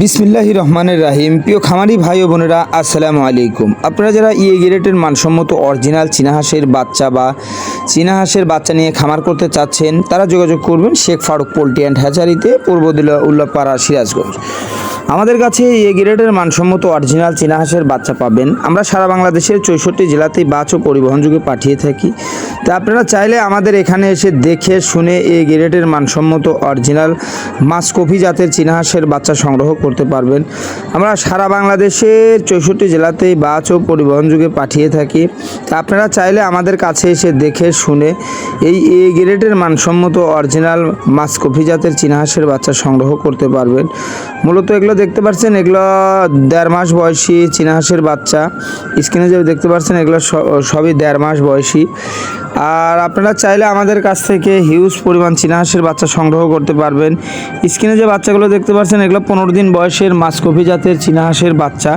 বিসমিল্লাহির রহমানির রাহিম। প্রিয় খামারি ভাই ও বোনেরা, আসসালামু আলাইকুম। আপনারা যারা গ্রেডের মানসম্মত অরিজিনাল চীনা হাঁসের বাচ্চা বা চীনা হাঁসের বাচ্চা নিয়ে খামার করতে চাচ্ছেন, তারা যোগাযোগ করবেন শেখ ফারুক পোল্ট্রি অ্যান্ড হ্যাচারিতে, পূর্ব উল্লাপাড়া, সিরাজগঞ্জ। আমাদের কাছে গ্রেডের মানসম্মত অরিজিনাল চীনা হাঁসের বাচ্চা পাবেন। আমরা সারা বাংলাদেশের 64 জেলাতেই বাচ্চা ও পরিবহনযোগে পাঠিয়ে থাকি। তা আপনারা চাইলে আমাদের এখানে এসে দেখে শুনে গ্রেডের মানসম্মত অরিজিনাল মাসকফি জাতের চীনা হাঁসের বাচ্চা সংগ্রহ করতে পারবেন। আমরা সারা বাংলাদেশের 64 জেলাতেই বাস ও পরিবহনযোগে পাঠিয়ে থাকি। তা আপনারা চাইলে আমাদের কাছে এসে দেখে শুনে এই গ্রেডের মানসম্মত অরিজিনাল মাসকফি জাতের চীনা হাঁসের বাচ্চা সংগ্রহ করতে পারবেন। মূলত এগুলো দেখতে পাচ্ছেন, এগুলো 1.5 মাস বয়সী চীনা হাঁসের বাচ্চা। স্ক্রিনে যে দেখতে পাচ্ছেন, এগুলো সবই 1.5 মাস বয়সী। আর আপনারা চাইলে আমাদের কাছ থেকে হিউজ পরিমাণ চীনা হাঁসের বাচ্চা সংগ্রহ করতে পারবেন। স্ক্রিনে যে বাচ্চাগুলো দেখতে পাচ্ছেন, এগুলো 15 দিন বয়সের মাসকফি জাতের চীনা হাঁসের বাচ্চা।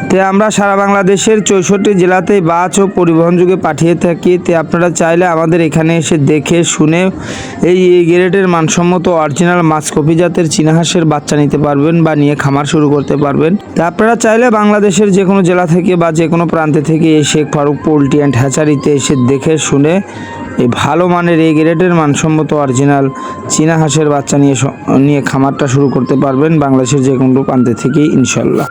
তে আমরা সারা বাংলাদেশের 64 জেলাতেই বাস ও পরিবহনযোগে পাঠিয়ে থাকি। তে আপনারা চাইলে আমাদের এখানে এসে দেখে শুনে এই গ্রেডের মানসম্মত অরিজিনাল মাসকফি জাতের চীনা হাঁসের বাচ্চা নিতে পারবেন বা নিয়ে খামার শুরু করতে পারবেন। তা আপনারা চাইলে বাংলাদেশের যে কোনো জেলা থেকে বা যে কোনো প্রান্তে থেকে এই শেখ ফারুক পোল্ট্রি অ্যান্ড হ্যাচারিতে এসে দেখে শুনে এই ভালো মানের গ্রেডের মানসম্মত অরিজিনাল চীনা হাঁসের বাচ্চা নিয়ে খামারটা শুরু করতে পারবেন বাংলাদেশের যে কোনো প্রান্তে থেকেই, ইনশাল্লাহ।